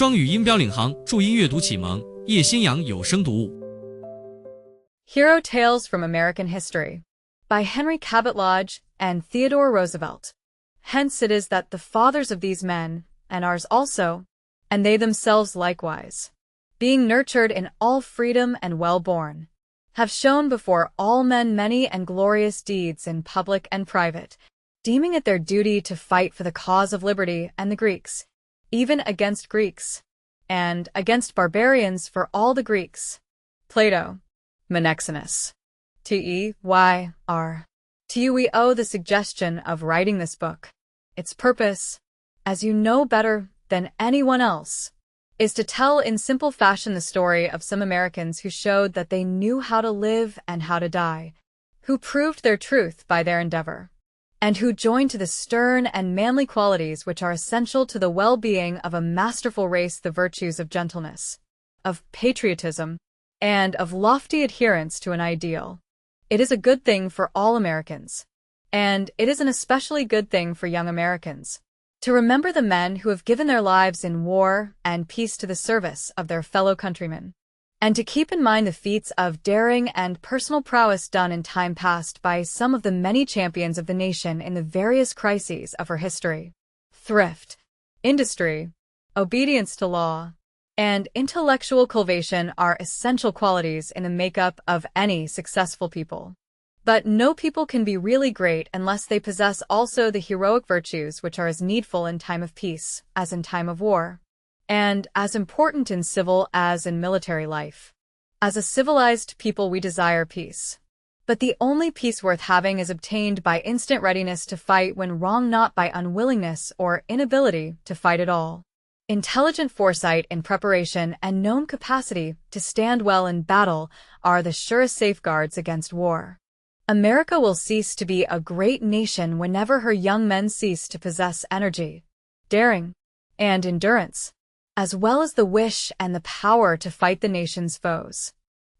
双语音标领航，注音阅读启蒙，叶兴阳有声读物。Hero Tales from American History by Henry Cabot Lodge and Theodore Roosevelt. Hence it is that the fathers of these men, and ours also, and they themselves likewise, being nurtured in all freedom and well-born, have shown before all men many and glorious deeds in public and private, deeming it their duty to fight for the cause of liberty and the Greeks, even against Greeks, and against barbarians for all the Greeks. Plato, Menexenus. T.E.Y.R. To you we owe the suggestion of writing this book. Its purpose, as you know better than anyone else, is to tell in simple fashion the story of some Americans who showed that they knew how to live and how to die, who proved their truth by their endeavor, and who joined to the stern and manly qualities which are essential to the well-being of a masterful race the virtues of gentleness, of patriotism, and of lofty adherence to an ideal. It is a good thing for all Americans, and it is an especially good thing for young Americans, to remember the men who have given their lives in war and peace to the service of their fellow countrymen, and to keep in mind the feats of daring and personal prowess done in time past by some of the many champions of the nation in the various crises of her history. Thrift, industry, obedience to law, and intellectual cultivation are essential qualities in the makeup of any successful people. But no people can be really great unless they possess also the heroic virtues which are as needful in time of peace as in time of war, and as important in civil as in military life. As a civilized people we desire peace. But the only peace worth having is obtained by instant readiness to fight when wrong, not by unwillingness or inability to fight at all. Intelligent foresight in preparation and known capacity to stand well in battle are the surest safeguards against war. America will cease to be a great nation whenever her young men cease to possess energy, daring, and endurance, as well as the wish and the power to fight the nation's foes.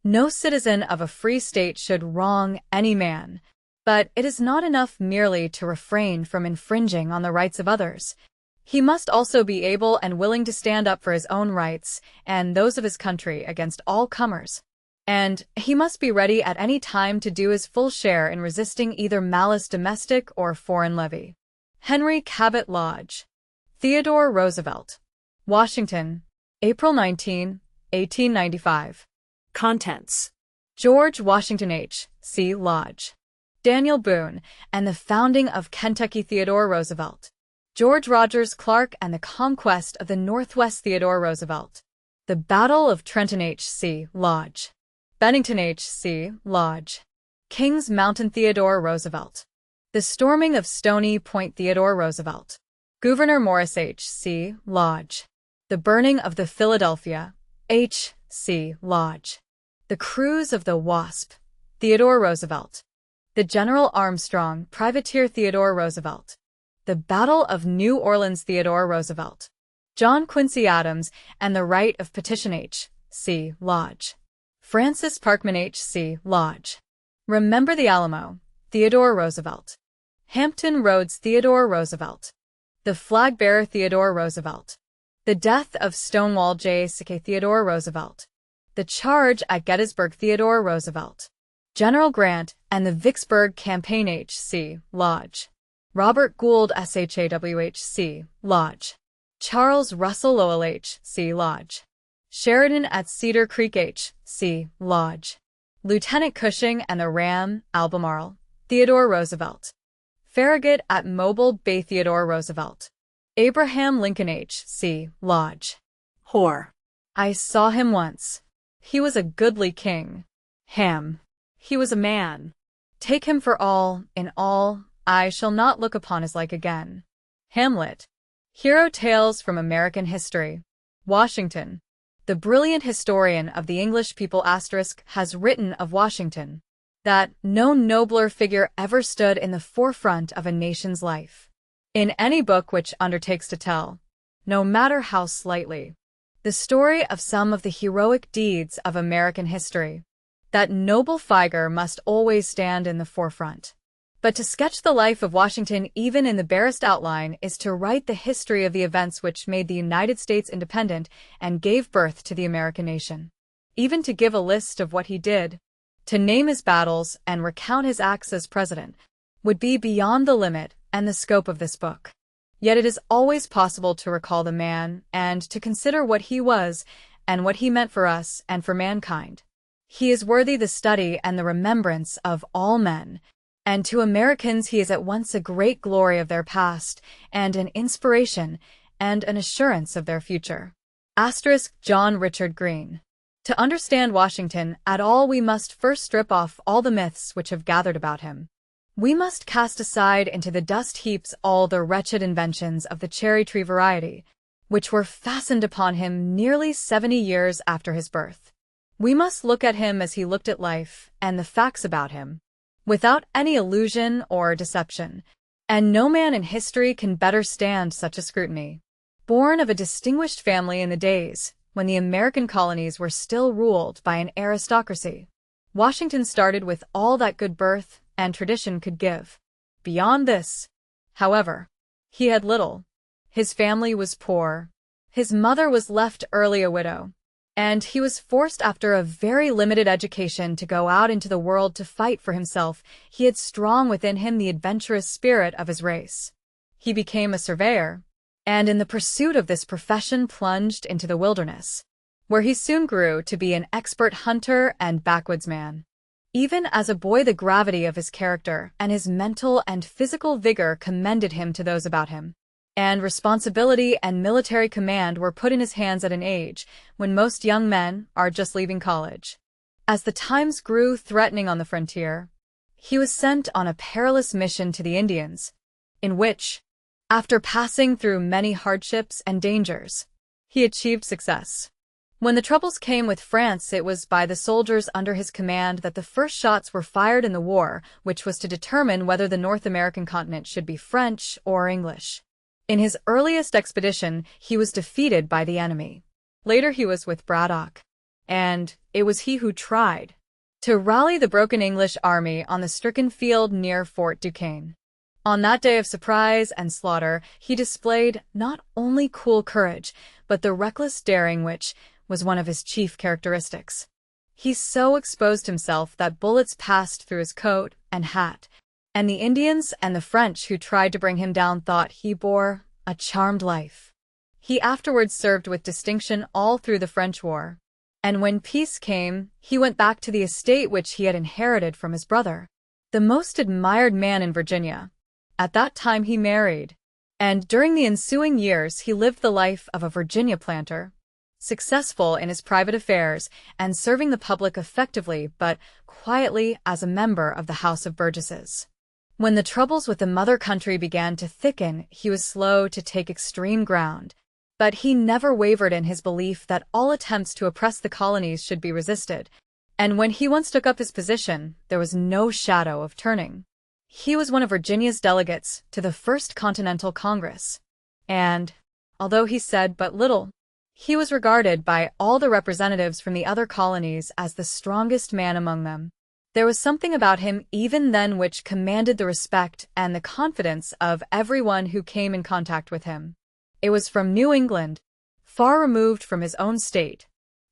No citizen of a free state should wrong any man, but it is not enough merely to refrain from infringing on the rights of others. He must also be able and willing to stand up for his own rights and those of his country against all comers, and he must be ready at any time to do his full share in resisting either malice domestic or foreign levy. Henry Cabot Lodge. Theodore Roosevelt. Washington, April 19, 1895. Contents: George Washington H.C. Lodge. Daniel Boone and the Founding of Kentucky Theodore Roosevelt. George Rogers Clark and the Conquest of the Northwest Theodore Roosevelt. The Battle of Trenton H.C. Lodge. Bennington H.C. Lodge. Kings Mountain Theodore Roosevelt. The Storming of Stony Point Theodore Roosevelt. Gouverneur Morris H.C. Lodge. The Burning of the Philadelphia, H.C. Lodge. The Cruise of the Wasp, Theodore Roosevelt. The General Armstrong, Privateer Theodore Roosevelt. The Battle of New Orleans Theodore Roosevelt. John Quincy Adams and the Right of Petition H.C. Lodge. Francis Parkman H.C. Lodge. Remember the Alamo, Theodore Roosevelt. Hampton Roads Theodore Roosevelt. The Flag Bearer Theodore Roosevelt. The Death of Stonewall J.C.K. Theodore Roosevelt. The Charge at Gettysburg Theodore Roosevelt. General Grant and the Vicksburg Campaign H.C. Lodge. Robert Gould SHAWHC Lodge. Charles Russell Lowell H.C. Lodge. Sheridan at Cedar Creek H.C. Lodge. Lieutenant Cushing and the Ram Albemarle Theodore Roosevelt. Farragut at Mobile Bay Theodore Roosevelt. Abraham Lincoln H.C. Lodge. Whore. I saw him once. He was a goodly king. Ham. He was a man. Take him for all, in all, I shall not look upon his like again. Hamlet. Hero Tales from American History. Washington. The brilliant historian of the English people has written of Washington that no nobler figure ever stood in the forefront of a nation's life. In any book which undertakes to tell, no matter how slightly, the story of some of the heroic deeds of American history, that noble figure must always stand in the forefront. But to sketch the life of Washington even in the barest outline is to write the history of the events which made the United States independent and gave birth to the American nation. Even to give a list of what he did, to name his battles and recount his acts as president, would be beyond the limit and the scope of this book. Yet it is always possible to recall the man and to consider what he was and what he meant for us and for mankind. He is worthy the study and the remembrance of all men, and to Americans he is at once a great glory of their past and an inspiration and an assurance of their future. John Richard Green. To understand Washington at all, we must first strip off all the myths which have gathered about him. We must cast aside into the dust heaps all the wretched inventions of the cherry tree variety, which were fastened upon him nearly 70 years after his birth. We must look at him as he looked at life and the facts about him, without any illusion or deception, and no man in history can better stand such a scrutiny. Born of a distinguished family in the days when the American colonies were still ruled by an aristocracy, Washington started with all that good birth and tradition could give. Beyond this, however, he had little. His family was poor. His mother was left early a widow, and he was forced after a very limited education to go out into the world to fight for himself. He had strong within him the adventurous spirit of his race. He became a surveyor, and in the pursuit of this profession plunged into the wilderness, where he soon grew to be an expert hunter and backwoodsman. Even as a boy, the gravity of his character and his mental and physical vigor commended him to those about him, and responsibility and military command were put in his hands at an age when most young men are just leaving college. As the times grew threatening on the frontier, he was sent on a perilous mission to the Indians, in which, after passing through many hardships and dangers, he achieved success. When the troubles came with France, it was by the soldiers under his command that the first shots were fired in the war, which was to determine whether the North American continent should be French or English. In his earliest expedition, he was defeated by the enemy. Later he was with Braddock, and it was he who tried to rally the broken English army on the stricken field near Fort Duquesne. On that day of surprise and slaughter, he displayed not only cool courage, but the reckless daring which was one of his chief characteristics. He so exposed himself that bullets passed through his coat and hat, and the Indians and the French who tried to bring him down thought he bore a charmed life. He afterwards served with distinction all through the French War, and when peace came, he went back to the estate which he had inherited from his brother, the most admired man in Virginia. At that time he married, and during the ensuing years he lived the life of a Virginia planter, successful in his private affairs and serving the public effectively but quietly as a member of the House of Burgesses. When the troubles with the mother country began to thicken, he was slow to take extreme ground, but he never wavered in his belief that all attempts to oppress the colonies should be resisted, and when he once took up his position, there was no shadow of turning. He was one of Virginia's delegates to the First Continental Congress, and, although he said but little, he was regarded by all the representatives from the other colonies as the strongest man among them. There was something about him even then which commanded the respect and the confidence of everyone who came in contact with him. It was from New England, far removed from his own state,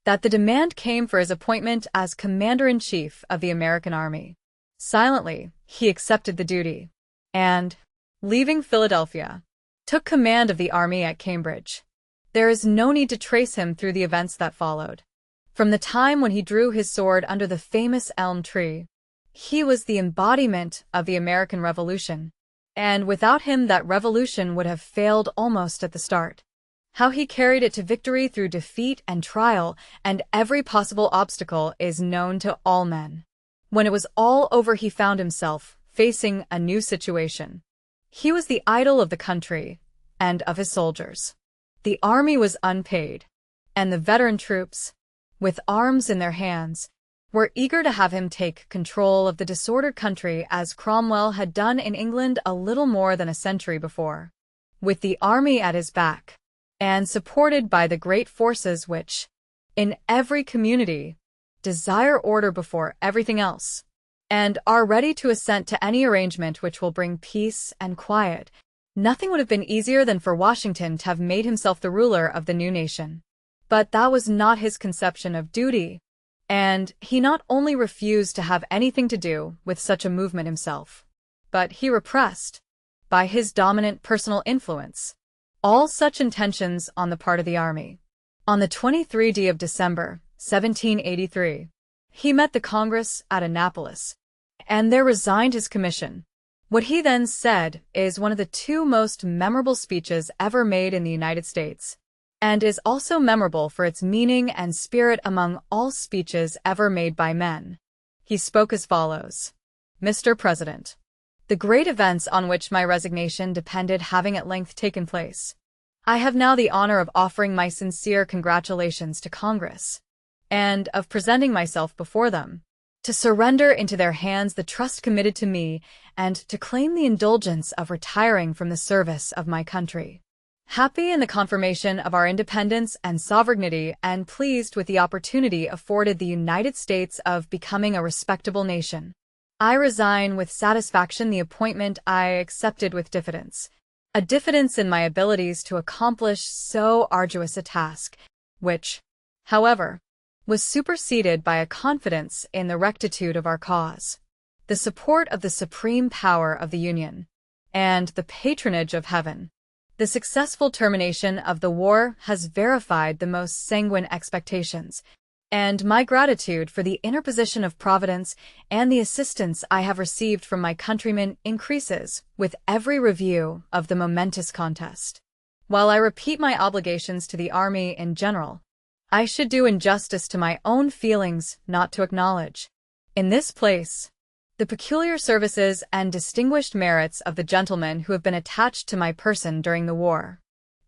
that the demand came for his appointment as Commander-in-Chief of the American Army. Silently, he accepted the duty, and, leaving Philadelphia, took command of the army at Cambridge. There is no need to trace him through the events that followed. From the time when he drew his sword under the famous elm tree, he was the embodiment of the American Revolution, and without him that revolution would have failed almost at the start. How he carried it to victory through defeat and trial and every possible obstacle is known to all men. When it was all over, he found himself facing a new situation. He was the idol of the country and of his soldiers. The army was unpaid, and the veteran troops, with arms in their hands, were eager to have him take control of the disordered country as Cromwell had done in England a little more than a century before. With the army at his back, and supported by the great forces which, in every community, desire order before everything else, and are ready to assent to any arrangement which will bring peace and quiet. Nothing would have been easier than for Washington to have made himself the ruler of the new nation. But that was not his conception of duty, and he not only refused to have anything to do with such a movement himself, but he repressed, by his dominant personal influence, all such intentions on the part of the army. On the 23rd of December, 1783, he met the Congress at Annapolis, and there resigned his commission. What he then said is one of the two most memorable speeches ever made in the United States, and is also memorable for its meaning and spirit among all speeches ever made by men. He spoke as follows: Mr. President, the great events on which my resignation depended having at length taken place, I have now the honor of offering my sincere congratulations to Congress, and of presenting myself before them, to surrender into their hands the trust committed to me, and to claim the indulgence of retiring from the service of my country. Happy in the confirmation of our independence and sovereignty, and pleased with the opportunity afforded the United States of becoming a respectable nation, I resign with satisfaction the appointment I accepted with diffidence, a diffidence in my abilities to accomplish so arduous a task, which, however, was superseded by a confidence in the rectitude of our cause, the support of the supreme power of the Union, and the patronage of Heaven. The successful termination of the war has verified the most sanguine expectations, and my gratitude for the interposition of Providence and the assistance I have received from my countrymen increases with every review of the momentous contest. While I repeat my obligations to the army in general, I should do injustice to my own feelings not to acknowledge, in this place, the peculiar services and distinguished merits of the gentlemen who have been attached to my person during the war.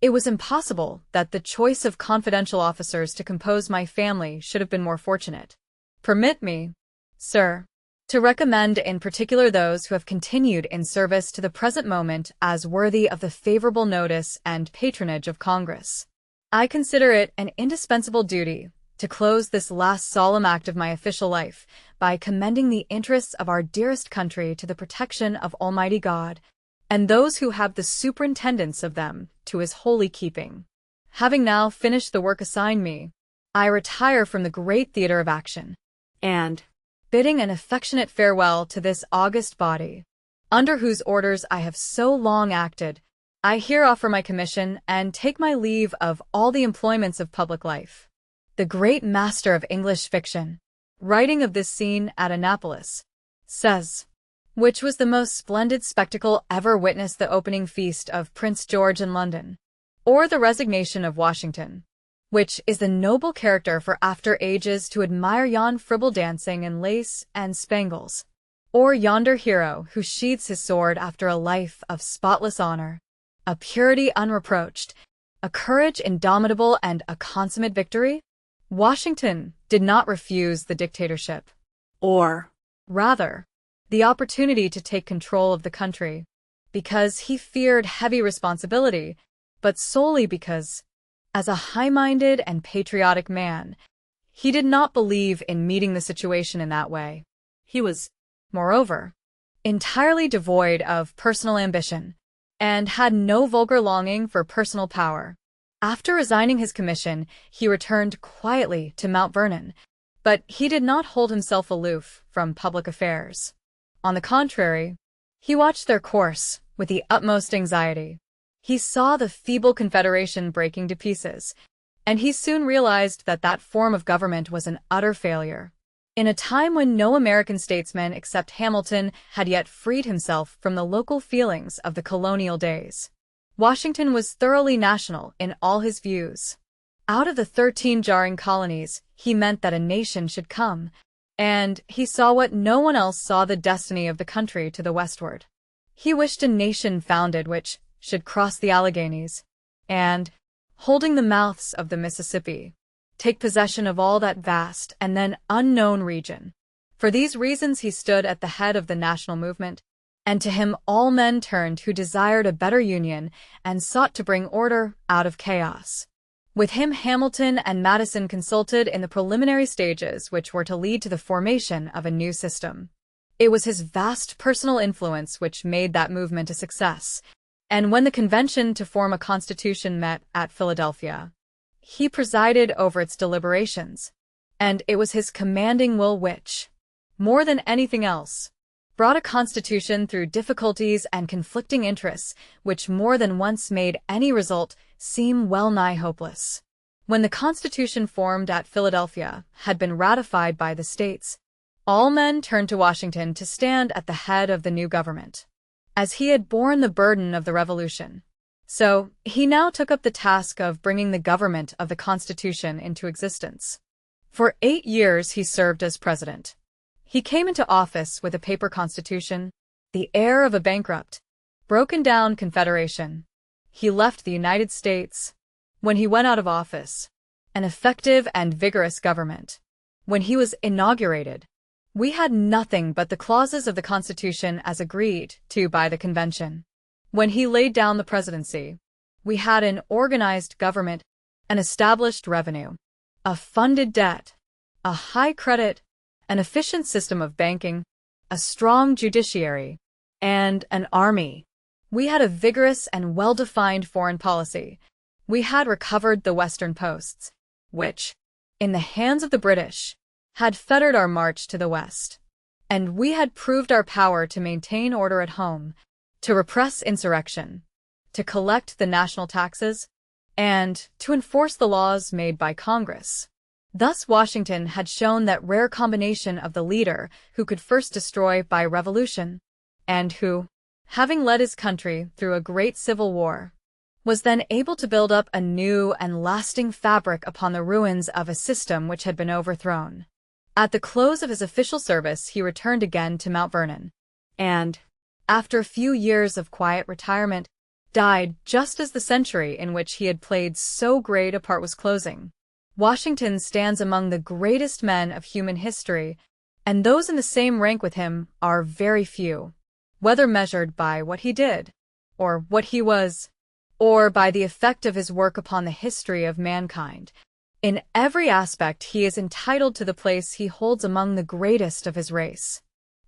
It was impossible that the choice of confidential officers to compose my family should have been more fortunate. Permit me, sir, to recommend in particular those who have continued in service to the present moment as worthy of the favorable notice and patronage of Congress. I consider it an indispensable duty to close this last solemn act of my official life by commending the interests of our dearest country to the protection of Almighty God, and those who have the superintendence of them to His holy keeping. Having now finished the work assigned me, I retire from the great theater of action, and, bidding an affectionate farewell to this august body, under whose orders I have so long acted, I here offer my commission and take my leave of all the employments of public life. The great master of English fiction, writing of this scene at Annapolis, says, which was the most splendid spectacle ever witnessed, the opening feast of Prince George in London, or the resignation of Washington, which is the noble character for after ages to admire yon fribble dancing in lace and spangles, or yonder hero who sheathes his sword after a life of spotless honor, a purity unreproached, a courage indomitable, and a consummate victory. Washington did not refuse the dictatorship, or, rather, the opportunity to take control of the country, because he feared heavy responsibility, but solely because, as a high-minded and patriotic man, he did not believe in meeting the situation in that way. He was, moreover, entirely devoid of personal ambition, and had no vulgar longing for personal power. After resigning his commission, he returned quietly to Mount Vernon, but he did not hold himself aloof from public affairs. On the contrary, he watched their course with the utmost anxiety. He saw the feeble Confederation breaking to pieces, and he soon realized that that form of government was an utter failure. In a time when no American statesman except Hamilton had yet freed himself from the local feelings of the colonial days, Washington was thoroughly national in all his views. Out of the 13 jarring colonies, he meant that a nation should come, and he saw what no one else saw, the destiny of the country to the westward. He wished a nation founded which should cross the Alleghanies, and, holding the mouths of the Mississippi, take possession of all that vast and then unknown region. For these reasons he stood at the head of the national movement, and to him all men turned who desired a better union and sought to bring order out of chaos. With him Hamilton and Madison consulted in the preliminary stages which were to lead to the formation of a new system. It was his vast personal influence which made that movement a success. And when the convention to form a constitution met at Philadelphia, he presided over its deliberations. And it was his commanding will which, more than anything else, brought a constitution through difficulties and conflicting interests, which more than once made any result seem well-nigh hopeless. When the Constitution formed at Philadelphia had been ratified by the states, all men turned to Washington to stand at the head of the new government, as he had borne the burden of the Revolution. So, he now took up the task of bringing the government of the Constitution into existence. For 8 years he served as president. He came into office with a paper constitution, the air of a bankrupt, broken-down confederation. He left the United States, when he went out of office, an effective and vigorous government. When he was inaugurated, we had nothing but the clauses of the Constitution as agreed to by the convention. When he laid down the presidency, we had an organized government, an established revenue, a funded debt, a high credit, an efficient system of banking, a strong judiciary, and an army. We had a vigorous and well-defined foreign policy. We had recovered the western posts, which, in the hands of the British, had fettered our march to the west. And we had proved our power to maintain order at home, to repress insurrection, to collect the national taxes, and to enforce the laws made by Congress. Thus Washington had shown that rare combination of the leader who could first destroy by revolution, and who, having led his country through a great civil war, was then able to build up a new and lasting fabric upon the ruins of a system which had been overthrown. At the close of his official service he returned again to Mount Vernon, and, after a few years of quiet retirement, died just as the century in which he had played so great a part was closing. Washington stands among the greatest men of human history, and those in the same rank with him are very few, whether measured by what he did, or what he was, or by the effect of his work upon the history of mankind. In every aspect he is entitled to the place he holds among the greatest of his race.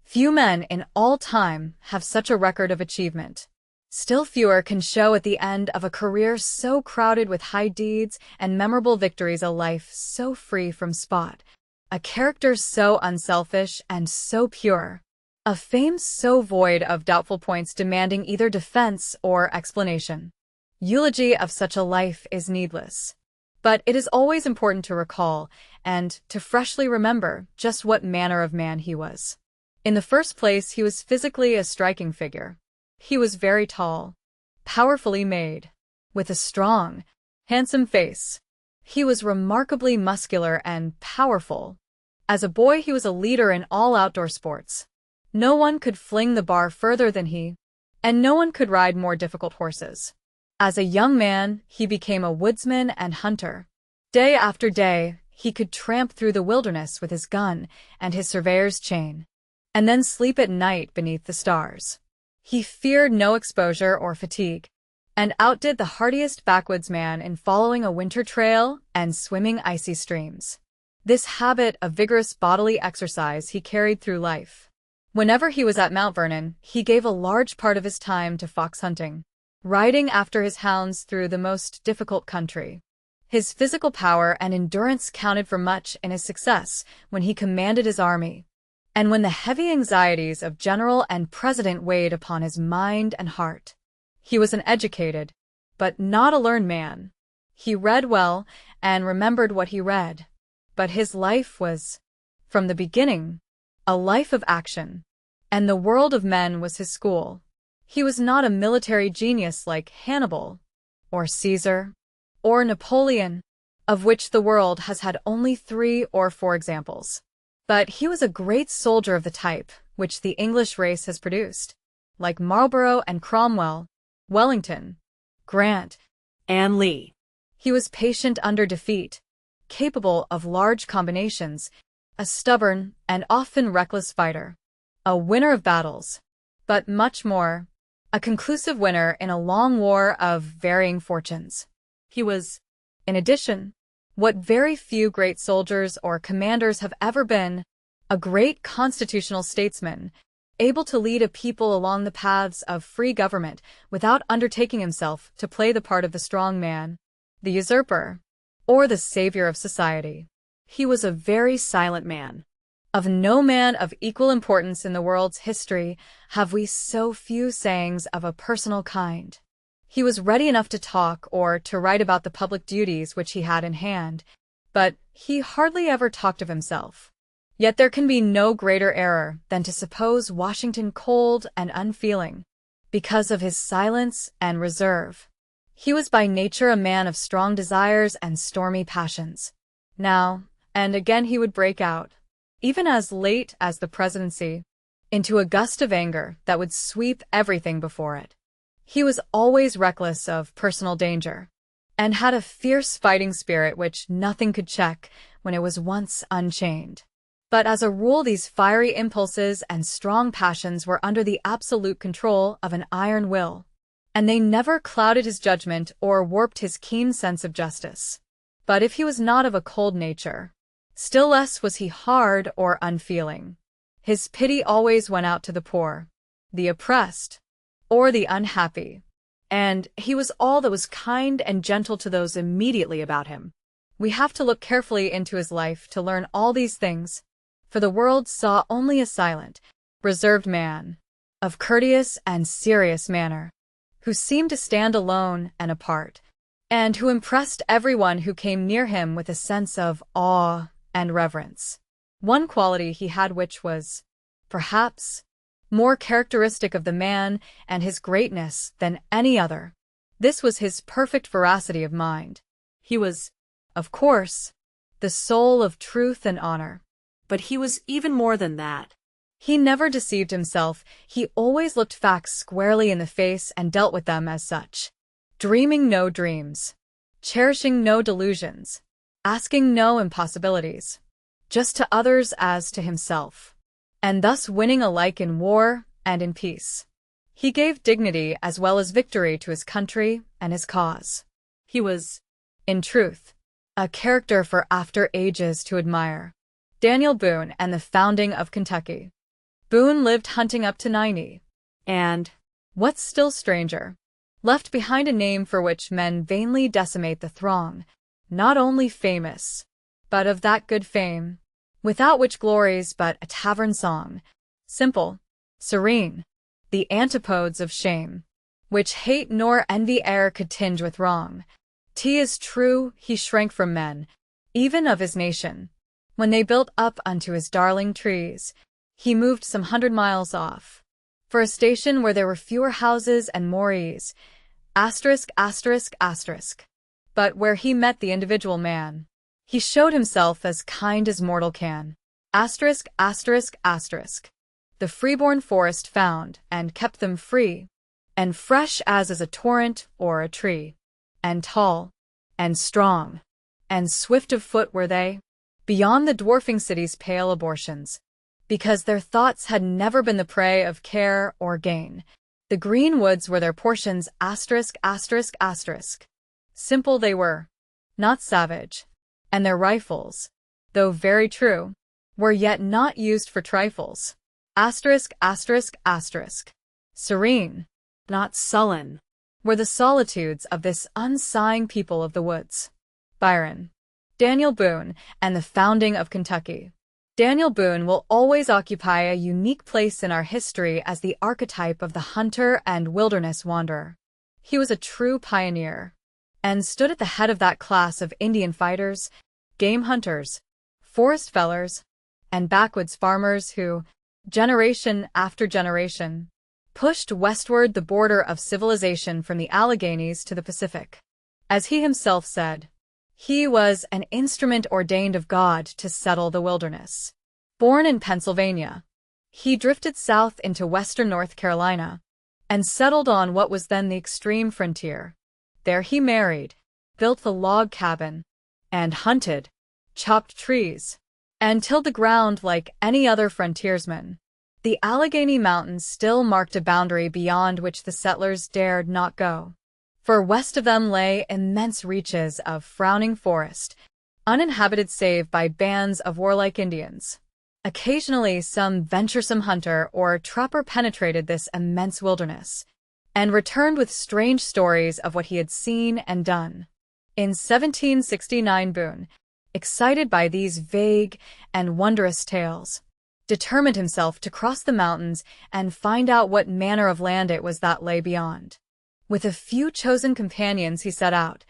Few men in all time have such a record of achievement. Still fewer can show at the end of a career so crowded with high deeds and memorable victories a life so free from spot, a character so unselfish and so pure, a fame so void of doubtful points demanding either defense or explanation. Eulogy of such a life is needless. But it is always important to recall and to freshly remember just what manner of man he was. In the first place, he was physically a striking figure. He was very tall, powerfully made, with a strong, handsome face. He was remarkably muscular and powerful. As a boy he was a leader in all outdoor sports. No one could fling the bar further than he, and no one could ride more difficult horses. As a young man, he became a woodsman and hunter. Day after day, he could tramp through the wilderness with his gun and his surveyor's chain, and then sleep at night beneath the stars. He feared no exposure or fatigue, and outdid the hardiest backwoodsman in following a winter trail and swimming icy streams. This habit of vigorous bodily exercise he carried through life. Whenever he was at Mount Vernon, he gave a large part of his time to fox hunting, riding after his hounds through the most difficult country. His physical power and endurance counted for much in his success when he commanded his army, and when the heavy anxieties of general and president weighed upon his mind and heart. He was an educated, but not a learned man. He read well and remembered what he read, but his life was, from the beginning, a life of action, and the world of men was his school. He was not a military genius like Hannibal, or Caesar, or Napoleon, of which the world has had only 3 or 4 examples. But he was a great soldier of the type which the English race has produced, like Marlborough and Cromwell, Wellington, Grant, and Lee. He was patient under defeat, capable of large combinations, a stubborn and often reckless fighter, a winner of battles, but much more, a conclusive winner in a long war of varying fortunes. He was, in addition, what very few great soldiers or commanders have ever been, a great constitutional statesman, able to lead a people along the paths of free government without undertaking himself to play the part of the strong man, the usurper, or the savior of society. He was a very silent man. Of no man of equal importance in the world's history have we so few sayings of a personal kind. He was ready enough to talk or to write about the public duties which he had in hand, but he hardly ever talked of himself. Yet there can be no greater error than to suppose Washington cold and unfeeling, because of his silence and reserve. He was by nature a man of strong desires and stormy passions. Now and again he would break out, even as late as the presidency, into a gust of anger that would sweep everything before it. He was always reckless of personal danger, and had a fierce fighting spirit which nothing could check when it was once unchained. But as a rule these fiery impulses and strong passions were under the absolute control of an iron will, and they never clouded his judgment or warped his keen sense of justice. But if he was not of a cold nature, still less was he hard or unfeeling. His pity always went out to the poor, the oppressed, or the unhappy, and he was all that was kind and gentle to those immediately about him. We have to look carefully into his life to learn all these things, for the world saw only a silent, reserved man, of courteous and serious manner, who seemed to stand alone and apart, and who impressed everyone who came near him with a sense of awe and reverence. One quality he had which was, perhaps, more characteristic of the man and his greatness than any other. This was his perfect veracity of mind. He was, of course, the soul of truth and honor. But he was even more than that. He never deceived himself. He always looked facts squarely in the face and dealt with them as such, dreaming no dreams, cherishing no delusions, asking no impossibilities, just to others as to himself, and thus winning alike in war and in peace. He gave dignity as well as victory to his country and his cause. He was, in truth, a character for after ages to admire. Daniel Boone and the founding of Kentucky. Boone lived hunting up to 90, and, what's still stranger, left behind a name for which men vainly decimate the throng, not only famous, but of that good fame, without which glories but a tavern song, simple, serene, the antipodes of shame, which hate nor envy e'er could tinge with wrong. 'Tis true, he shrank from men, even of his nation. When they built up unto his darling trees, he moved some 100 miles off, for a station where there were fewer houses and more ease, ******. But where he met the individual man, he showed himself as kind as mortal can. *****. The freeborn forest found and kept them free, and fresh as is a torrent or a tree, and tall, and strong, and swift of foot were they, beyond the dwarfing city's pale abortions, because their thoughts had never been the prey of care or gain. The green woods were their portions. *****. Simple they were, not savage, and their rifles, though very true, were yet not used for trifles. *****. Serene, not sullen, were the solitudes of this unsighing people of the woods. Byron. Daniel Boone and the founding of Kentucky. Daniel Boone will always occupy a unique place in our history as the archetype of the hunter and wilderness wanderer. He was a true pioneer, and stood at the head of that class of Indian fighters, game hunters, forest fellers, and backwoods farmers who, generation after generation, pushed westward the border of civilization from the Alleghenies to the Pacific. As he himself said, he was an instrument ordained of God to settle the wilderness. Born in Pennsylvania, he drifted south into western North Carolina, and settled on what was then the extreme frontier. There he married, built the log cabin, and hunted, chopped trees, and tilled the ground like any other frontiersman. The Allegheny Mountains still marked a boundary beyond which the settlers dared not go, for west of them lay immense reaches of frowning forest, uninhabited save by bands of warlike Indians. Occasionally, some venturesome hunter or trapper penetrated this immense wilderness and returned with strange stories of what he had seen and done. In 1769, Boone, excited by these vague and wondrous tales, determined himself to cross the mountains and find out what manner of land it was that lay beyond. With a few chosen companions he set out,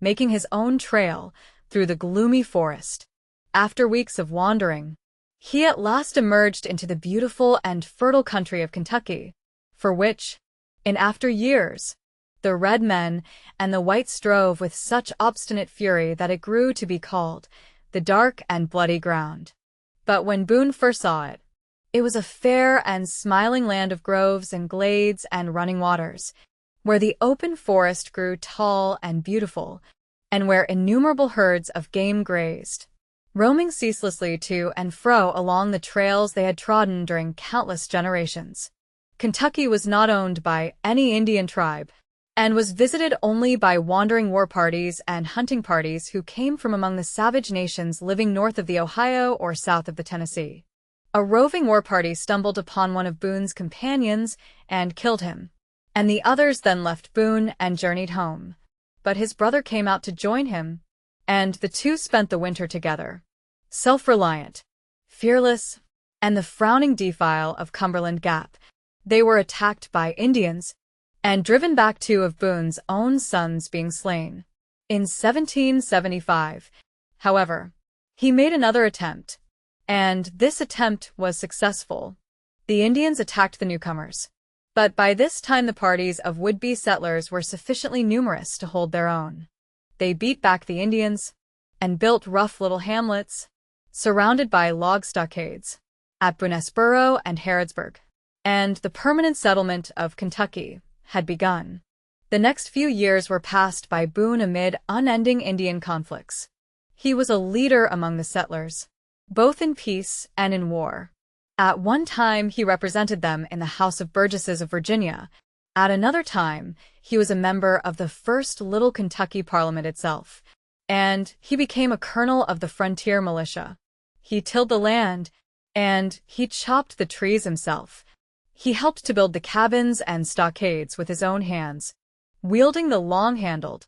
making his own trail through the gloomy forest. After weeks of wandering, he at last emerged into the beautiful and fertile country of Kentucky, for which, in after years, the red men and the whites strove with such obstinate fury that it grew to be called the Dark and Bloody Ground. But when Boone first saw it, it was a fair and smiling land of groves and glades and running waters, where the open forest grew tall and beautiful, and where innumerable herds of game grazed, roaming ceaselessly to and fro along the trails they had trodden during countless generations. Kentucky was not owned by any Indian tribe, and was visited only by wandering war parties and hunting parties who came from among the savage nations living north of the Ohio or south of the Tennessee. A roving war party stumbled upon one of Boone's companions and killed him, and the others then left Boone and journeyed home. But his brother came out to join him, and the two spent the winter together. Self-reliant, fearless, and the frowning defile of Cumberland Gap, they were attacked by Indians and driven back, two of Boone's own sons being slain. In 1775, however, he made another attempt, and this attempt was successful. The Indians attacked the newcomers, but by this time the parties of would-be settlers were sufficiently numerous to hold their own. They beat back the Indians and built rough little hamlets, surrounded by log stockades, at Boonesboro and Harrodsburg, and the permanent settlement of Kentucky had begun. The next few years were passed by Boone amid unending Indian conflicts. He was a leader among the settlers, both in peace and in war. At one time he represented them in the House of Burgesses of Virginia. At another time he was a member of the first little Kentucky Parliament itself, and he became a colonel of the frontier militia. He tilled the land, and he chopped the trees himself. He helped to build the cabins and stockades with his own hands, wielding the long-handled,